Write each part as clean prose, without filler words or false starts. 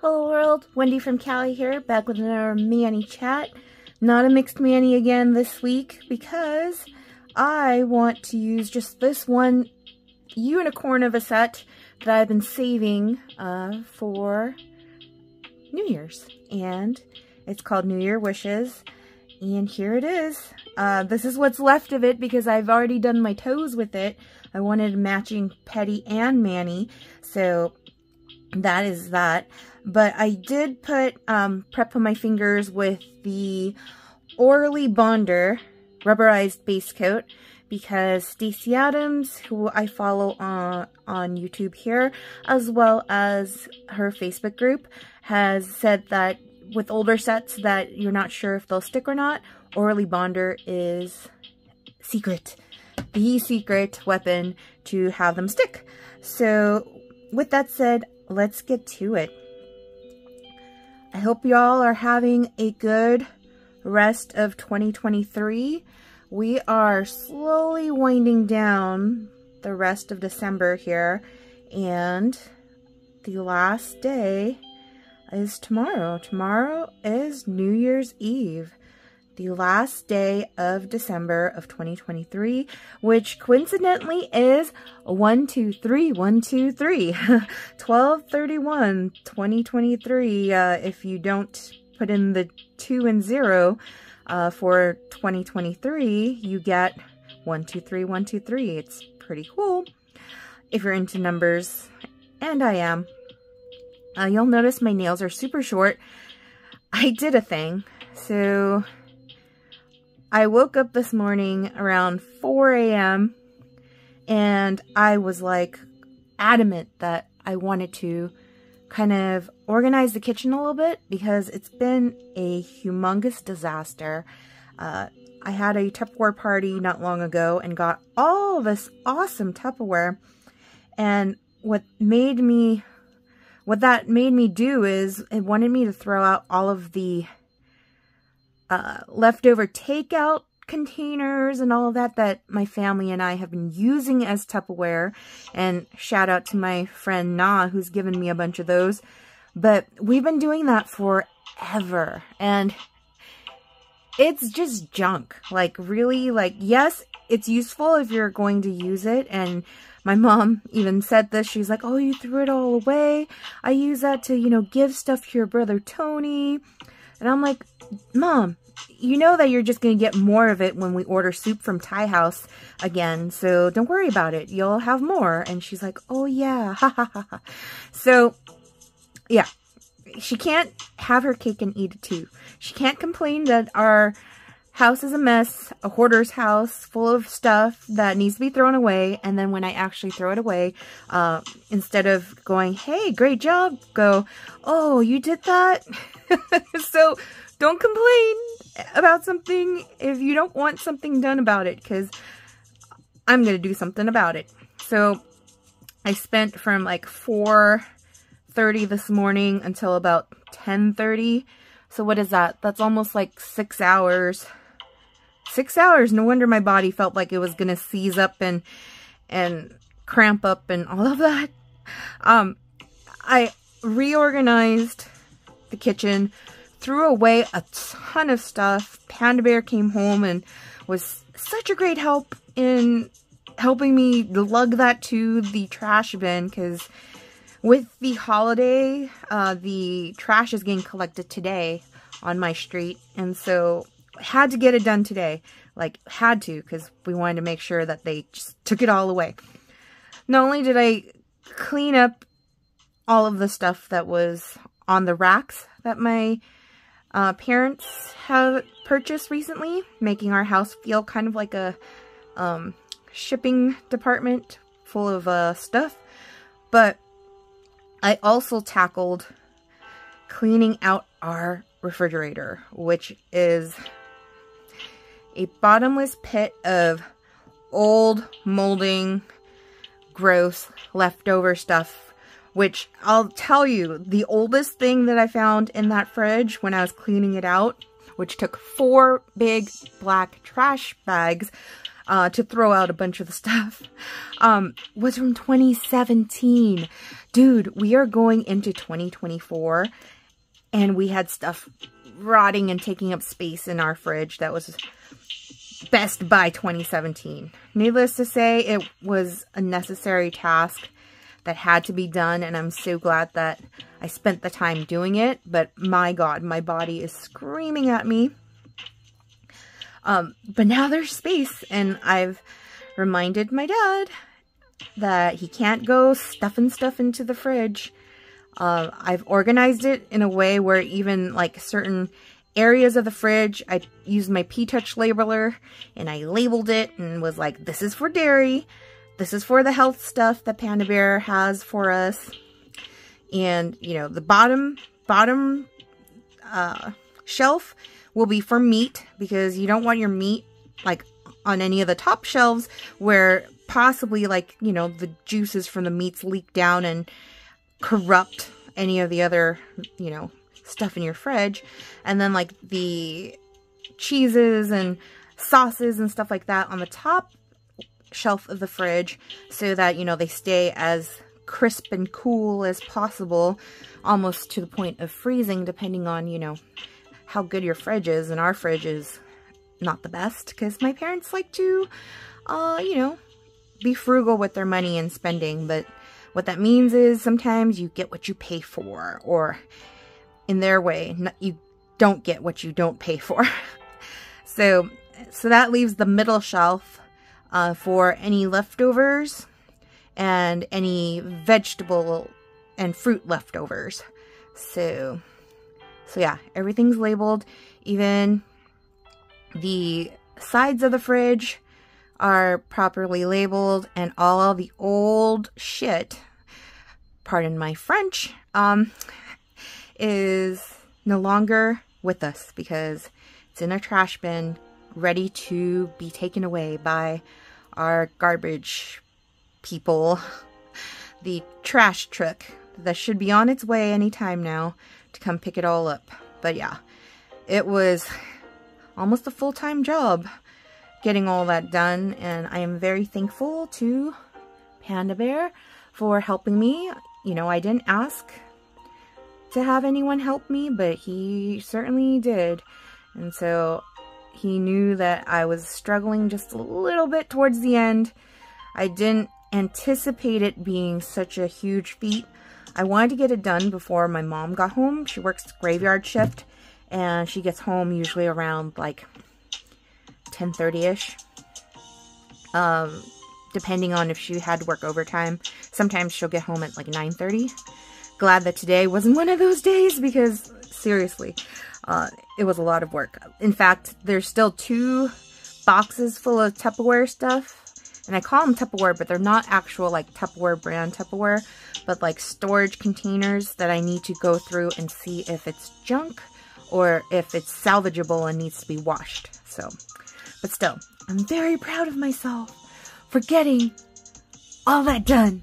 Hello world, Wendy from Cali here, back with another Manny chat. Not a mixed Manny again this week because I want to use just this one unicorn of a set that I've been saving for New Year's. And it's called New Year Wishes. And here it is. This is what's left of it because I've already done my toes with it. I wanted a matching Petty and Manny, so that is that. But I did put prep on my fingers with the Orly Bonder rubberized base coat because Stacy Adams, who I follow on YouTube here, as well as her Facebook group, has said that with older sets that you're not sure if they'll stick or not, Orly Bonder is secret. The secret weapon to have them stick. So with that said, let's get to it. I hope y'all are having a good rest of 2023. We are slowly winding down the rest of December here, and the last day is tomorrow. Tomorrow is New Year's Eve, the last day of December of 2023, which coincidentally is 123 12/31/2023. If you don't put in the 2 and 0 for 2023, you get 123. It's pretty cool if you're into numbers, and I am. You'll notice my nails are super short. I did a thing. So I woke up this morning around 4 a.m. and I was like adamant that I wanted to kind of organize the kitchen a little bit because it's been a humongous disaster. I had a Tupperware party not long ago and got all this awesome Tupperware, and what that made me do is it wanted me to throw out all of the leftover takeout containers and all of that my family and I have been using as Tupperware. And shout out to my friend Na, who's given me a bunch of those. But we've been doing that forever, and it's just junk. Like, really, like, yes, it's useful if you're going to use it. And my mom even said this. She's like, oh, you threw it all away. I use that to, you know, give stuff to your brother Tony. And I'm like, Mom, you know that you're just going to get more of it when we order soup from Thai House again. So don't worry about it. You'll have more. And she's like, oh yeah. Ha ha ha ha. So yeah, she can't have her cake and eat it too. She can't complain that our house is a mess, a hoarder's house full of stuff that needs to be thrown away. And then when I actually throw it away, instead of going, hey, great job, go, oh, you did that? So don't complain about something if you don't want something done about it, because I'm going to do something about it. So I spent from like 4:30 this morning until about 10:30. So what is that? That's almost like 6 hours. 6 hours. No wonder my body felt like it was going to seize up and cramp up and all of that. I reorganized the kitchen, threw away a ton of stuff. Panda Bear came home and was such a great help in helping me lug that to the trash bin, because with the holiday, the trash is getting collected today on my street, and so I had to get it done today. Like, had to, because we wanted to make sure that they just took it all away. Not only did I clean up all of the stuff that was on the racks that my parents have purchased recently, making our house feel kind of like a shipping department full of stuff, but I also tackled cleaning out our refrigerator, which is a bottomless pit of old, molding, gross, leftover stuff. Which, I'll tell you, the oldest thing that I found in that fridge when I was cleaning it out, which took 4 big black trash bags, to throw out a bunch of the stuff, was from 2017. Dude, we are going into 2024, and we had stuff rotting and taking up space in our fridge that was Best by 2017. Needless to say, it was a necessary task that had to be done, and I'm so glad that I spent the time doing it. But my God, my body is screaming at me. But now there's space, and I've reminded my dad that he can't go stuffing stuff into the fridge. I've organized it in a way where even like certain areas of the fridge, I used my P-Touch labeler and I labeled it and was like, this is for dairy. This is for the health stuff that Panda Bear has for us. And, you know, the bottom shelf will be for meat, because you don't want your meat like on any of the top shelves where possibly like, you know, the juices from the meats leak down and corrupt any of the other, you know, stuff in your fridge. And then like the cheeses and sauces and stuff like that on the top shelf of the fridge, so that, you know, they stay as crisp and cool as possible, almost to the point of freezing, depending on, you know, how good your fridge is. And our fridge is not the best, because my parents like to, you know, be frugal with their money and spending. But what that means is sometimes you get what you pay for, or in their way, you don't get what you don't pay for. So that leaves the middle shelf for any leftovers and any vegetable and fruit leftovers. So yeah, everything's labeled. Even the sides of the fridge are properly labeled, and all the old shit, pardon my French, is no longer with us, because it's in a trash bin ready to be taken away by our garbage people. The trash truck that should be on its way anytime now to come pick it all up. But yeah, it was almost a full-time job getting all that done, and I am very thankful to Panda Bear for helping me. You know, I didn't ask to have anyone help me, but he certainly did. And so he knew that I was struggling just a little bit towards the end. I didn't anticipate it being such a huge feat. I wanted to get it done before my mom got home. She works graveyard shift, and she gets home usually around like 10:30-ish. Depending on if she had to work overtime. Sometimes she'll get home at like 9:30. Glad that today wasn't one of those days, because seriously, it was a lot of work. In fact, there's still 2 boxes full of Tupperware stuff. And I call them Tupperware, but they're not actual like Tupperware brand Tupperware, but like storage containers that I need to go through and see if it's junk or if it's salvageable and needs to be washed. So, but still, I'm very proud of myself for getting all that done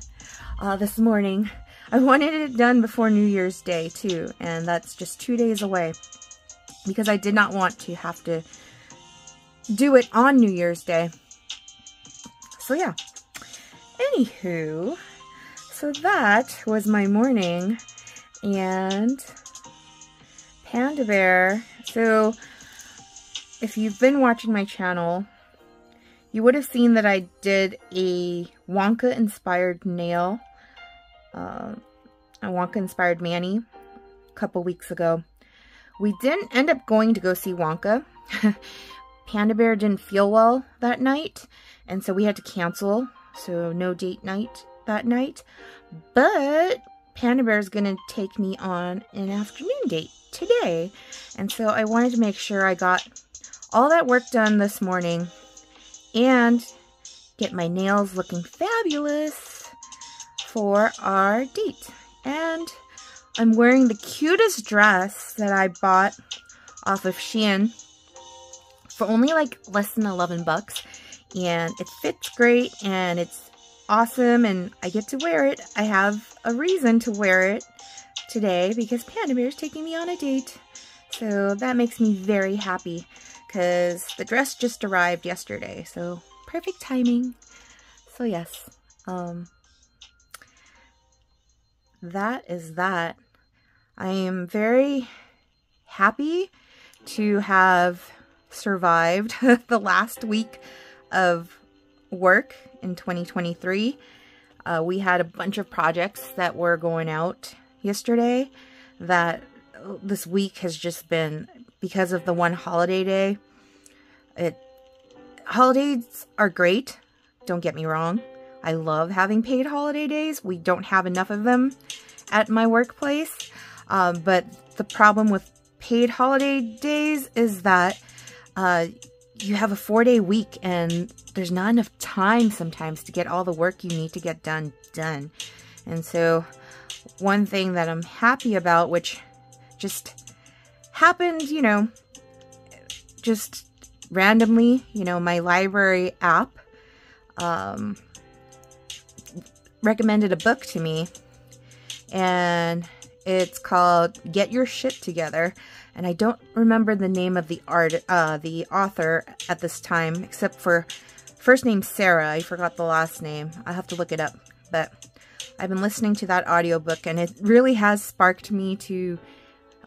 this morning. I wanted it done before New Year's Day too, and that's just 2 days away, because I did not want to have to do it on New Year's Day. So yeah, anywho, so that was my morning, and Panda Bear. So if you've been watching my channel, you would have seen that I did a Wonka-inspired nail, a Wonka-inspired mani a couple weeks ago. We didn't end up going to go see Wonka. Panda Bear didn't feel well that night, and so we had to cancel. So no date night that night. But Panda Bear is going to take me on an afternoon date today. And so I wanted to make sure I got all that work done this morning and get my nails looking fabulous for our date. And I'm wearing the cutest dress that I bought off of Shein for only like less than 11 bucks. And it fits great and it's awesome, and I get to wear it. I have a reason to wear it today because Panda Bear is taking me on a date. So that makes me very happy, because the dress just arrived yesterday. So perfect timing. So yes, that is that. I am very happy to have survived the last week of work in 2023. We had a bunch of projects that were going out yesterday that this week has just been, because of the one holiday day. Holidays are great, don't get me wrong. I love having paid holiday days. We don't have enough of them at my workplace. But the problem with paid holiday days is that you have a 4-day week and there's not enough time sometimes to get all the work you need to get done. And so one thing that I'm happy about, which just happened, you know, just randomly, you know, my library app recommended a book to me, and it's called Get Your Shit Together. And I don't remember the name of the author at this time, except for first name Sarah. I forgot the last name. I'll have to look it up. But I've been listening to that audiobook, and it really has sparked me to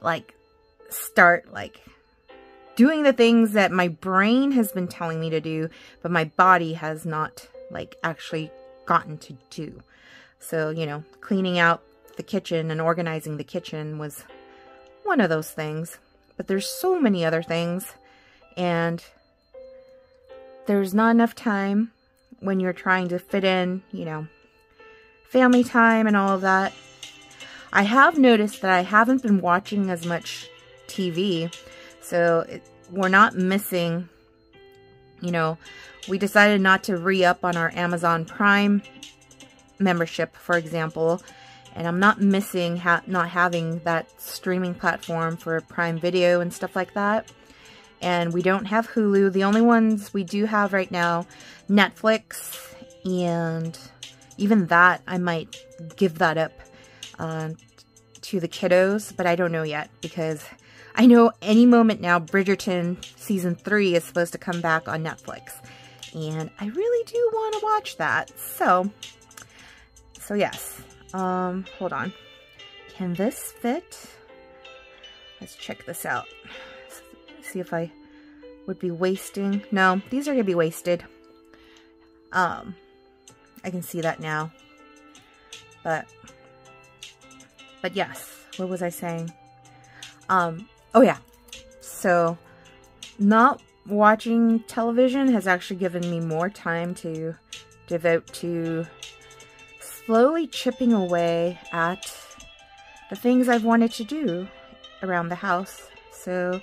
like start like doing the things that my brain has been telling me to do, but my body has not like actually gotten to do. So, you know, cleaning out the kitchen and organizing the kitchen was one of those things. But there's so many other things, and there's not enough time when you're trying to fit in, you know, family time and all of that. I have noticed that I haven't been watching as much TV, so we're not missing, you know, we decided not to re-up on our Amazon Prime membership, for example, and I'm not missing not having that streaming platform for Prime Video and stuff like that. And we don't have Hulu. The only ones we do have right now, Netflix, and even that, I might give that up to the kiddos, but I don't know yet, because I know any moment now Bridgerton Season 3 is supposed to come back on Netflix, and I really do want to watch that. So yes. Hold on. Can this fit? Let's check this out. See if I would be wasting. No, these are going to be wasted. I can see that now. But yes, what was I saying? Oh yeah. So, not watching television has actually given me more time to devote to slowly chipping away at the things I've wanted to do around the house. So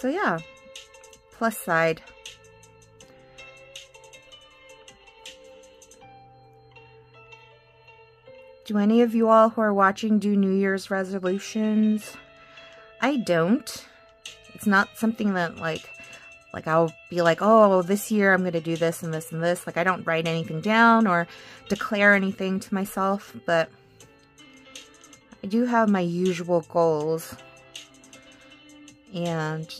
yeah, plus side. Do any of you all who are watching do New Year's resolutions? I don't. It's not something that like I'll be like, oh, this year I'm going to do this and this and this. Like, I don't write anything down or declare anything to myself, but I do have my usual goals. And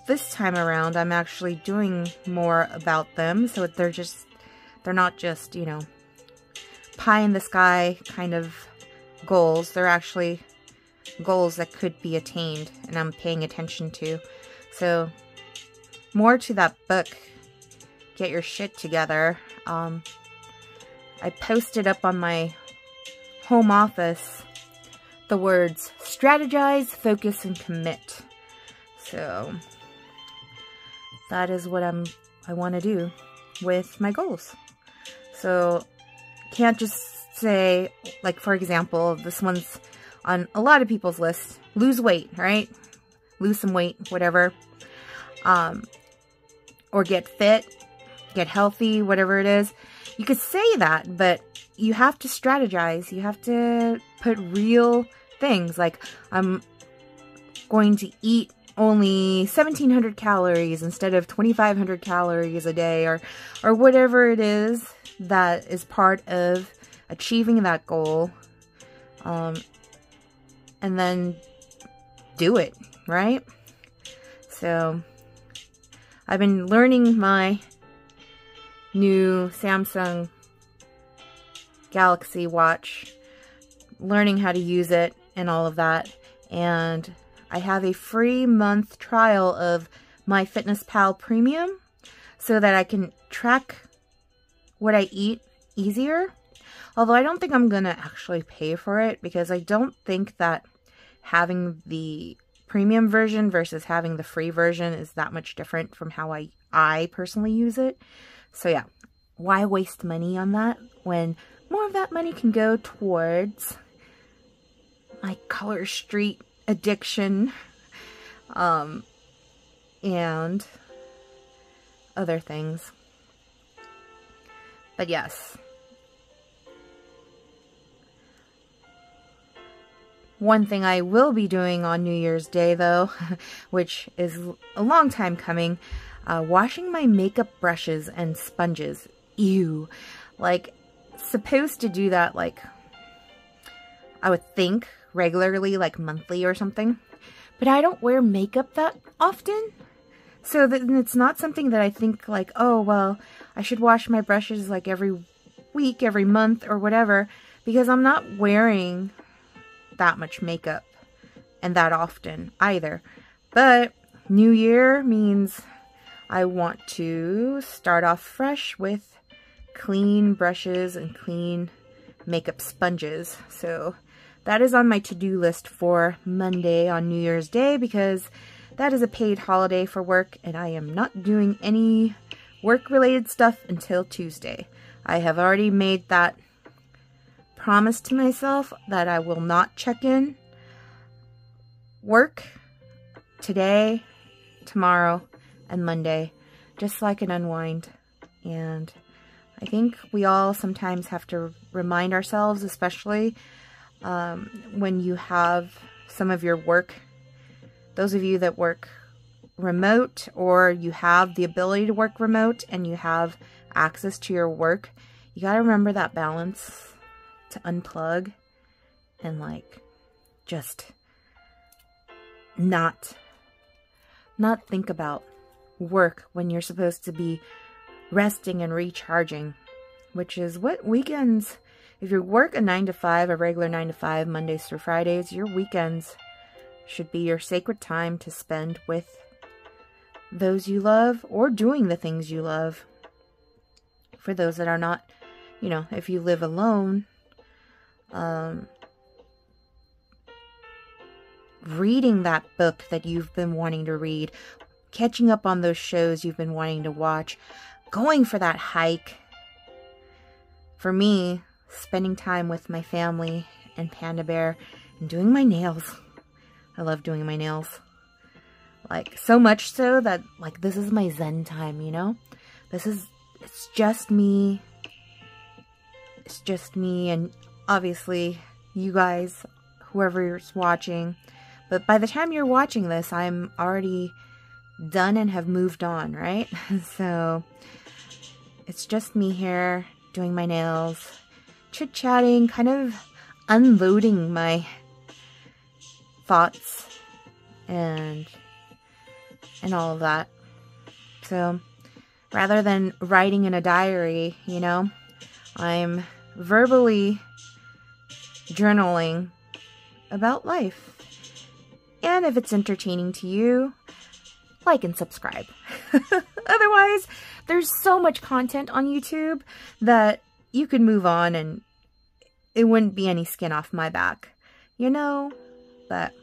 this time around, I'm actually doing more about them. So they're not just, you know, pie in the sky kind of goals. They're actually goals that could be attained and I'm paying attention to. So more to that book, Get Your Shit Together. I posted up on my home office the words strategize, focus, and commit. So that is what I want to do with my goals. So can't just say, like, for example, this one's on a lot of people's list. Lose weight, right? Lose some weight, whatever. Or get fit, get healthy, whatever it is. You could say that, but you have to strategize. You have to put real things, like I'm going to eat only 1,700 calories instead of 2,500 calories a day, or whatever it is that is part of achieving that goal. And then do it, right? So I've been learning my new Samsung Galaxy watch, learning how to use it and all of that. And I have a free month trial of MyFitnessPal Premium so that I can track what I eat easier. Although I don't think I'm going to actually pay for it, because I don't think that having the premium version versus having the free version is that much different from how I personally use it. So yeah, why waste money on that when more of that money can go towards my Color Street addiction and other things. But yes, one thing I will be doing on New Year's Day, though, which is a long time coming, washing my makeup brushes and sponges. Ew. Like, supposed to do that, like, I would think regularly, like monthly or something. But I don't wear makeup that often. So then it's not something that I think like, oh, well, I should wash my brushes like every week, every month, or whatever, because I'm not wearing that much makeup and that often either. But New Year means I want to start off fresh with clean brushes and clean makeup sponges. So that is on my to-do list for Monday on New Year's Day, because that is a paid holiday for work and I am not doing any work-related stuff until Tuesday. I have already made that promise to myself that I will not check in work today, tomorrow, and Monday, just so I can unwind. And I think we all sometimes have to remind ourselves, especially when you have some of your work, those of you that work remote, or you have the ability to work remote and you have access to your work, you gotta remember that balance to unplug and like just not think about work when you're supposed to be resting and recharging, which is what weekends, if you work a 9-to-5, a regular 9-to-5, Mondays through Fridays, your weekends should be your sacred time to spend with those you love or doing the things you love. For those that are not, you know, if you live alone, reading that book that you've been wanting to read, catching up on those shows you've been wanting to watch, going for that hike. For me, spending time with my family and Panda Bear and doing my nails. I love doing my nails. Like, so much so that, like, this is my zen time, you know? It's just me. It's just me and obviously you guys, whoever's watching. But by the time you're watching this, I'm already done and have moved on, right? So it's just me here doing my nails, chit-chatting, kind of unloading my thoughts and all of that. So rather than writing in a diary, you know, I'm verbally journaling about life. And if it's entertaining to you, like and subscribe. Otherwise, there's so much content on YouTube that you could move on and it wouldn't be any skin off my back, you know? But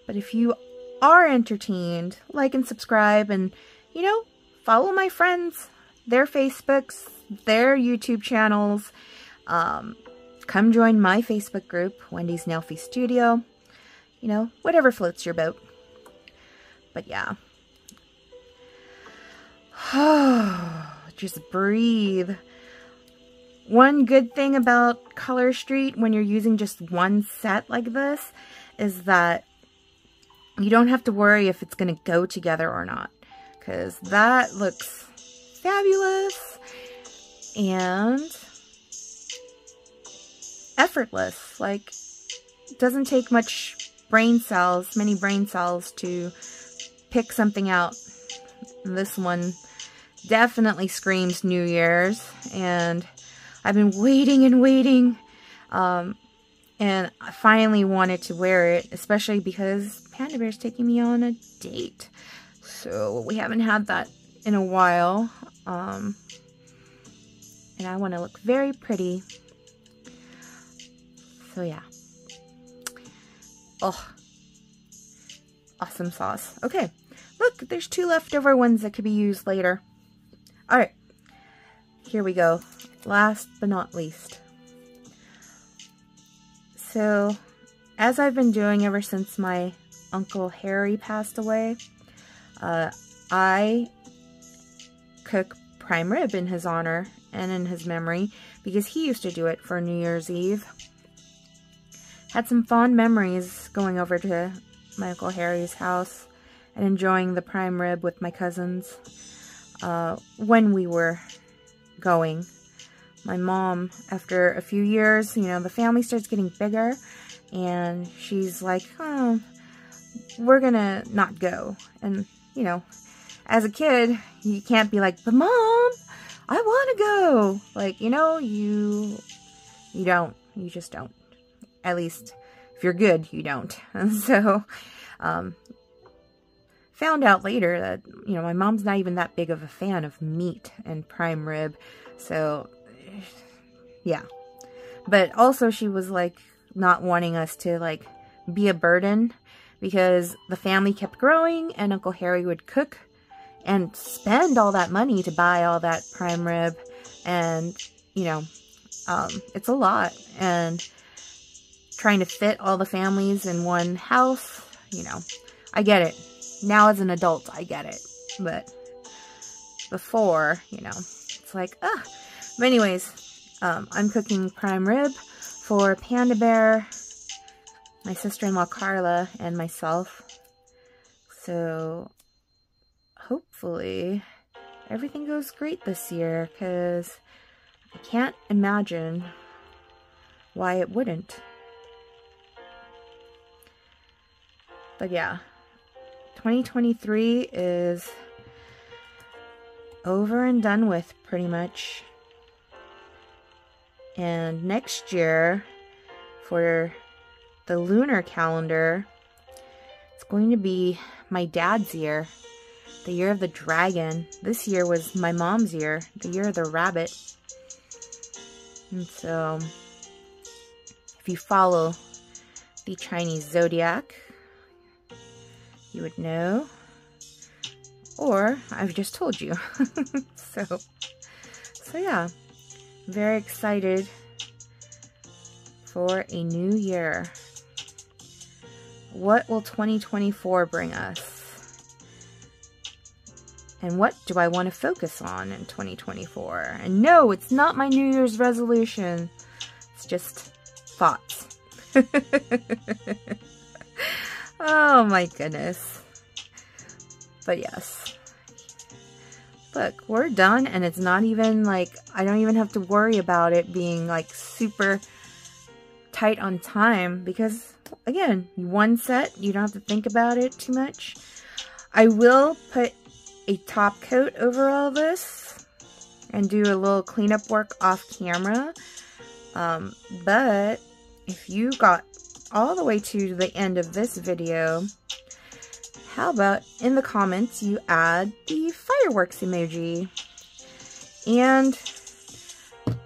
if you are entertained, like and subscribe, and, you know, follow my friends, their Facebooks, their YouTube channels. Come join my Facebook group, Wendy's Nailfee Studio. You know, whatever floats your boat. But yeah. Just breathe. One good thing about Color Street when you're using just one set like this is that you don't have to worry if it's going to go together or not. Because that looks fabulous and effortless. Like, it doesn't take much many brain cells to pick something out. And this one definitely screams New Year's, and I've been waiting and waiting, and I finally wanted to wear it, especially because Panda Bear's taking me on a date. So we haven't had that in a while, and I want to look very pretty. So yeah. Oh, awesome sauce. Okay, look, there's 2 leftover ones that could be used later. Alright, here we go. Last but not least. So, as I've been doing ever since my Uncle Harry passed away, I cook prime rib in his honor and in his memory, because he used to do it for New Year's Eve. Had some fond memories going over to my Uncle Harry's house and enjoying the prime rib with my cousins when we were going. My mom, after a few years, you know, the family starts getting bigger, and she's like, oh, we're gonna not go. And, you know, as a kid, you can't be like, but Mom, I want to go. Like, you know, you don't. You just don't. At least, if you're good, you don't. And so, found out later that, you know, my mom's not even that big of a fan of meat and prime rib. So, yeah. But also she was, like, not wanting us to, like, be a burden, because the family kept growing and Uncle Harry would cook and spend all that money to buy all that prime rib. And, you know, it's a lot. And trying to fit all the families in one house, you know, I get it. Now as an adult, I get it. But before, you know, it's like, ugh. But anyways, I'm cooking prime rib for Panda Bear, my sister-in-law Carla, and myself. So hopefully everything goes great this year, because I can't imagine why it wouldn't. But yeah, 2023 is over and done with, pretty much. And next year, for the lunar calendar, it's going to be my dad's year, the year of the dragon. This year was my mom's year, the year of the rabbit. And so, if you follow the Chinese zodiac, you would know, or I've just told you. so yeah, very excited for a new year. What will 2024 bring us? And what do I want to focus on in 2024? And no, it's not my New Year's resolution. It's just thoughts. Oh my goodness. But yes. Look, we're done, and it's not even like, I don't even have to worry about it being like super tight on time, because again, one set, you don't have to think about it too much. I will put a top coat over all this and do a little cleanup work off camera. But if you got all the way to the end of this video, how about in the comments you add the fireworks emoji? And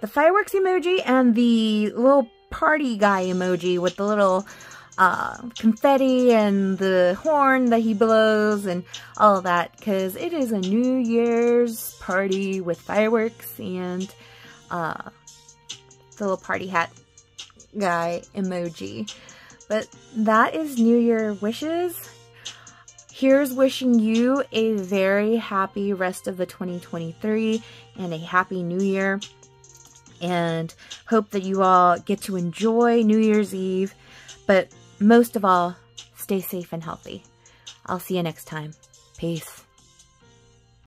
the fireworks emoji and the little party guy emoji with the little confetti and the horn that he blows and all of that, because it is a New Year's party with fireworks and the little party hat guy emoji. But that is New Year wishes. Here's wishing you a very happy rest of the 2023 and a happy New Year. And hope that you all get to enjoy New Year's Eve. But most of all, stay safe and healthy. I'll see you next time. Peace.